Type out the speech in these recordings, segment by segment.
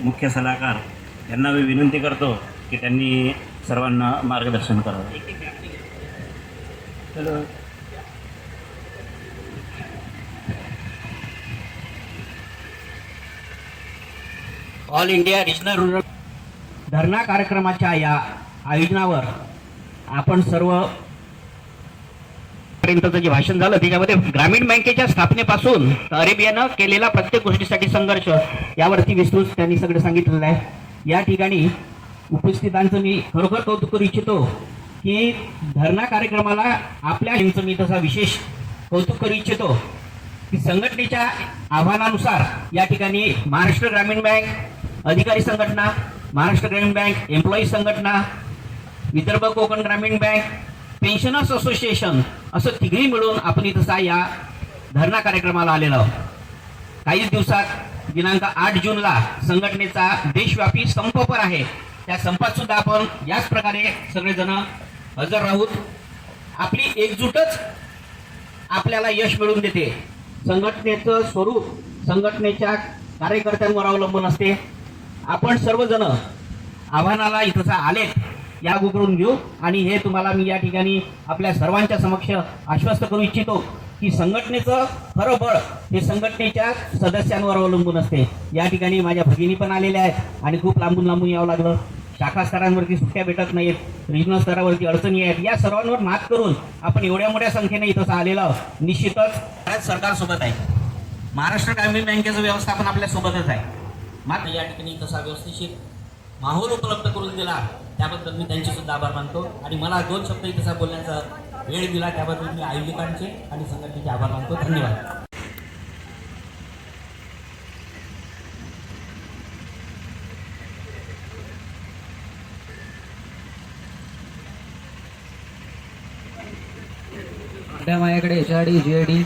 मुख्य सल्लागार यांना मी विनंती करतो की त्यांनी सर्वांना मार्गदर्शन करावं. Hello. All India regional rural धरणा कार्यक्रमाच्या या आयोजनावर आपण सर्व पर्यंतचं जे भाषण झालं त्याच्यामध्ये ग्रामीण बँकेच्या स्थापनेपासून अरेबियानं केलेला प्रत्येक गोष्टीसाठी संघर्ष यावरती विस्तृत त्यांनी सगळं सांगितलेलं आहे. या ठिकाणी उपस्थितांचं मी खरोखर कौतुक करू इच्छितो की धरणा कार्यक्रमाला आपल्या मी तसा विशेष कौतुक करू इच्छितो की संघटनेच्या आव्हानानुसार या ठिकाणी महाराष्ट्र ग्रामीण बँक अधिकारी संघटना, महाराष्ट्र ग्रामीण बँक एम्प्लॉईज संघटना, विदर्भ कोकण ग्रामीण बँक, पेन्शनर्स असोसिएशन असं तिघही मिळून आपण इथं या धरणा कार्यक्रमाला आलेलो आहोत. काहीच दिवसात दिनांक 8 जूनला संघटनेचा देशव्यापी संप पर आहे. त्या संपात सुद्धा आपण याच प्रकारे सगळेजण हजर राहूत. आपली एकजूटच आपल्याला यश मिळवून देते. संघटनेचं स्वरूप संघटनेच्या कार्यकर्त्यांवर अवलंबून असते. आपण सर्वजण आव्हानाला इथं आलेत या करून घेऊ आणि हे तुम्हाला मी या ठिकाणी आपल्या सर्वांच्या समक्ष आश्वस्त करू इच्छितो की संघटनेचं खरं बळ हे संघटनेच्या सदस्यांवर अवलंबून असते. या ठिकाणी माझ्या भगिनी पण आलेल्या आहेत आणि खूप लांबून लांबून यावं लागलं. शाखा स्तरांवरती सुट्ट्या भेटत नाहीत, रिजनल स्तरावरती अडचणी आहेत. या सर्वांवर मात करून आपण एवढ्या मोठ्या संख्येने इथं आलेलो आहोत. निश्चितच भारत सरकारसोबत आहे, महाराष्ट्र ग्रामीण बँकेचं व्यवस्थापन आपल्या सोबतच आहे. मात्र या ठिकाणी तसा व्यवस्थित माहोल उपलब्ध करून दिला त्याबद्दल मी त्यांचे सुद्धा आभार मानतो आणि मला 2 शब्द इथं बोलण्याचा वेळ दिला त्याबद्दल मी आयोजकांचे आणि संघटनेचे आभार मानतो. धन्यवाद. माझ्याकडे HRD, GID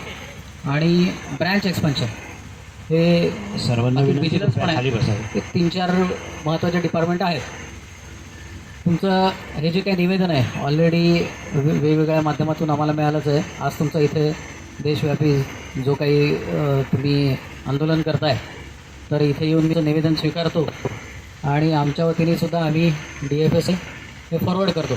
आणि ब्रँच एक्सपान्शन हे सर्वांना विजिलन्स पण खाली आहे. बसावं. हे 3-4 महत्त्वाचे डिपार्टमेंट आहेत. तुमचं हे जे काही निवेदन आहे ऑलरेडी वेगवेगळ्या माध्यमातून आम्हाला मिळालंच आहे. आज तुमचं इथे देशव्यापी जो काही तुम्ही आंदोलन करताय तर इथे येऊन मी निवेदन स्वीकारतो आणि आमच्या वतीने सुद्धा आम्ही DFS हे फॉरवर्ड करतो.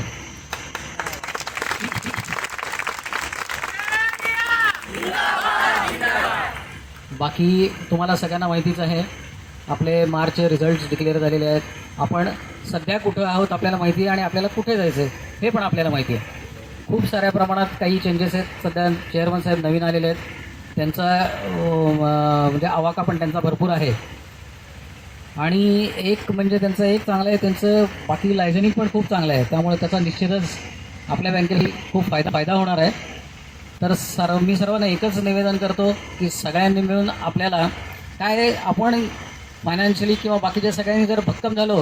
बाकी तुम्हाला सगळ्यांना माहितीच आहे आपले मार्चचे रिझल्ट्स डिक्लेअर झालेले आहेत. आपण सध्या कुठं आहोत आपल्याला माहिती आहे आणि आपल्याला कुठे जायचं आहे हे पण आपल्याला माहिती आहे. खूप साऱ्या प्रमाणात काही चेंजेस आहेत. सध्या चेअरमन साहेब नवीन आलेले आहेत. त्यांचा म्हणजे आवाका पण त्यांचा भरपूर आहे आणि एक म्हणजे त्यांचं एक चांगलं आहे, त्यांचं बाकी लायझनिंग पण खूप चांगलं आहे. त्यामुळे त्याचा निश्चितच आपल्या बँकेला खूप फायदा होणार आहे. तर मी सर्वांना एकच निवेदन करतो की सगळ्यांनी मिळून आपल्याला काय आपण फायनान्शियली किंवा बाकीच्या सगळ्यांनी जर भक्कम झालो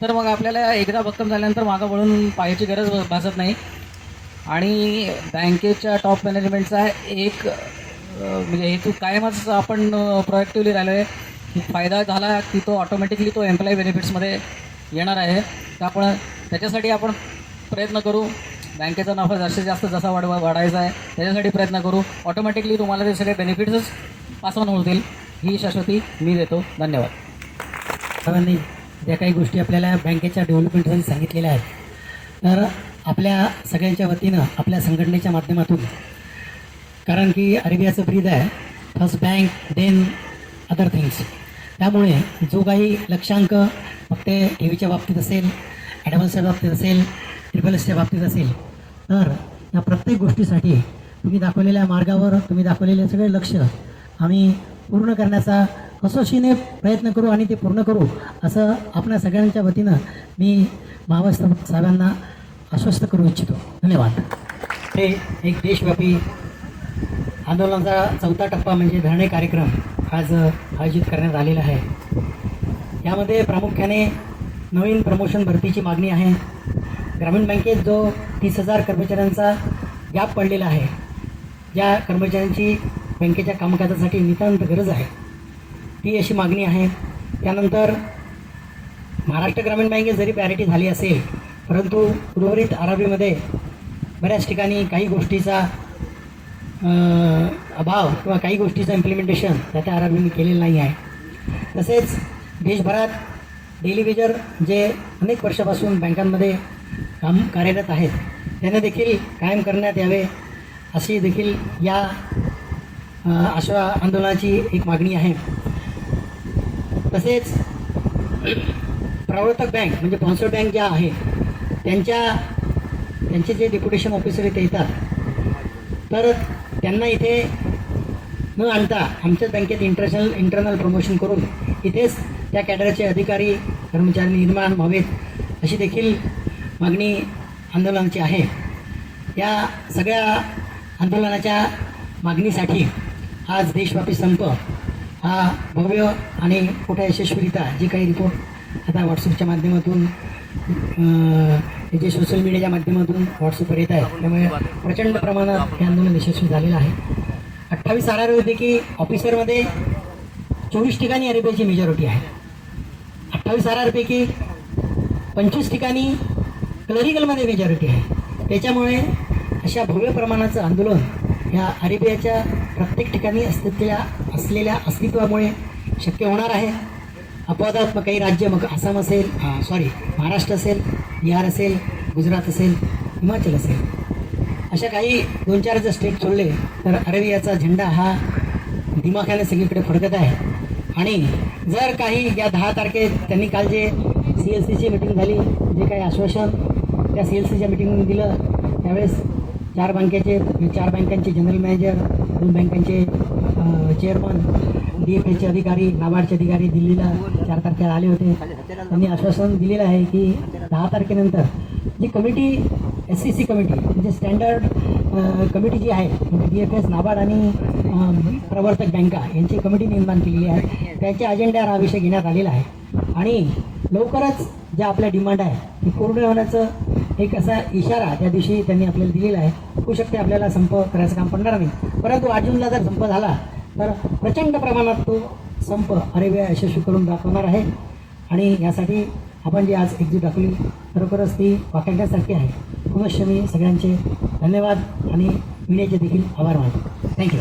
तर मग आपल्याला एकदा भक्कम झाल्यानंतर मागं वळून पाहायची गरज भासत नाही. आणि बँकेच्या टॉप मॅनेजमेंटचा एक म्हणजे हेतू कायमच आपण प्रोएक्टिव्हली राहिलो आहे की फायदा झाला की तो ऑटोमॅटिकली तो एम्प्लॉई बेनिफिट्समध्ये येणार आहे. त्यामुळे त्याच्यासाठी आपण प्रयत्न करू. बँकेचा नफा जास्तीत जास्त जसा वाढायचा आहे त्याच्यासाठी प्रयत्न करू. ऑटोमॅटिकली तुम्हाला ते सगळे बेनिफिट्सच पास ऑन होतील ही शाश्वती मी देतो. धन्यवाद. सर्वांनी ज्या काही गोष्टी आपल्याला बँकेच्या डेव्हलपमेंटसाठी सांगितलेल्या आहेत तर आपल्या सगळ्यांच्या वतीनं आपल्या संघटनेच्या माध्यमातून, कारण की अरेबियाचं ब्रीद आहे first bank then other things, त्यामुळे जो काही लक्षांक फक्त ठेवीच्या बाबतीत असेल, ॲडव्हान्सच्या बाबतीत असेल, ट्रिपल्सच्या बाबतीत असेल तर या प्रत्येक गोष्टीसाठी तुम्ही दाखवलेल्या मार्गावर तुम्ही दाखवलेले सगळे लक्ष आम्ही पूर्ण करण्याचा कसोशीने प्रयत्न करू आणि ते पूर्ण करू असं आपल्या सगळ्यांच्या वतीनं मी महावस्त्र साहेबांना आश्वस्त करू इच्छितो. धन्यवाद. हे एक देशव्यापी आंदोलनाचा 4था टप्पा म्हणजे धरणे कार्यक्रम आज आयोजित करण्यात आलेला आहे. यामध्ये प्रामुख्याने नवीन प्रमोशन भरतीची मागणी आहे. ग्रामीण बँकेत जो 30,000 कर्मचाऱ्यांचा गॅप पडलेला आहे, ज्या कर्मचाऱ्यांची बँकेच्या कामकाजासाठी नितांत गरज आहे ती अशी मागणी आहे. त्यानंतर महाराष्ट्र ग्रामीण बँकेत जरी पॅरिटी झाली असेल परंतु उर्वरित आराबीमध्ये बऱ्याच ठिकाणी काही गोष्टीचा अभाव किंवा काही गोष्टीचं इम्प्लिमेंटेशन त्या आराबीने केलेलं नाही आहे. तसेच देशभरात डेली वेजर जे अनेक वर्षापासून बँकांमध्ये काम कार्यरत आहेत त्यांना देखील कायम करण्यात यावे अशी देखील या अशा आंदोलनाची एक मागणी आहे. तसेच प्रवर्तक बँक म्हणजे स्पॉन्सर बँक ज्या आहे त्यांचे जे डेप्युटेशन ऑफिसर इथे येतात तर त्यांना इथे न आणता आमच्याच बँकेत इंटरनल प्रमोशन करून इथेच त्या कॅडरचे अधिकारी कर्मचारी निर्माण व्हावेत अशी देखील मागणी आंदोलनाची आहे. या सगळ्या आंदोलनाच्या मागणीसाठी आज देशव्यापी संप हा भव्य आणि मोठ्या यशस्वीरित्या जे काही रिपोर्ट आता व्हॉट्सअपच्या माध्यमातून जे सोशल मीडियाच्या माध्यमातून व्हॉट्सअपवर येत आहेत त्यामुळे प्रचंड प्रमाणात हे आंदोलन यशस्वी झालेलं आहे. 28 RRPैकी ऑफिसरमध्ये 24 ठिकाणी अरेबियाची मेजॉरिटी आहे. 28 RRपैकी 25 ठिकाणी क्लरिकलमध्ये मेजॉरिटी आहे. त्याच्यामुळे अशा भव्य प्रमाणाचं आंदोलन या अरेबियाच्या प्रत्येक ठिकाणी असलेल्या अस्तित्वामुळे शक्य होणार आहे. अपवादात मग काही राज्य मग आसाम असेल महाराष्ट्र असेल, बिहार असेल, गुजरात असेल, हिमाचल असेल अशा काही 2-4 जर स्टेट सोडले तर अरेबियाचा झेंडा हा दिमाखाने सगळीकडे फडकत आहे. आणि जर काही या 10 तारखेत त्यांनी काल जे CLCची मीटिंग झाली जे काही आश्वासन त्या CLCच्या मीटिंगमध्ये दिलं त्यावेळेस 4 बँकांचे जनरल मॅनेजर, 2 बँकांचे चेअरमन, DFAचे अधिकारी, नाबार्डचे अधिकारी दिल्लीला 4 तारखेला आले होते. त्यांनी आश्वासन दिलेलं आहे की 10 तारखेनंतर जी कमिटी SCC कमिटी म्हणजे स्टँडर्ड कमिटी जी आहे म्हणजे DFS, नाबार्ड आणि प्रवर्तक बँका यांची कमिटी निर्माण केलेली आहे. त्याच्या अजेंड्यावर हा विषय घेण्यात आलेला आहे आणि लवकरच ज्या आपल्या डिमांड आहे ती पूर्ण होण्याचं एक असा इशारा त्या दिवशी त्यांनी आपल्याला दिलेला आहे. होऊ शकते आपल्याला संप करायचं काम पडणार नाही, परंतु 8 जूनला जर संप झाला तर प्रचंड प्रमाणात तो संप अरेबिया यशस्वी करून दाखवणार आहे. आणि यासाठी आपण जी आज एकजूट दाखवली खरोखरच ती वाखाणण्यासारखी आहे. पुनश्च मी सगळ्यांचे धन्यवाद आणि मीडियाचे देखील आभार मानतो. थँक्यू.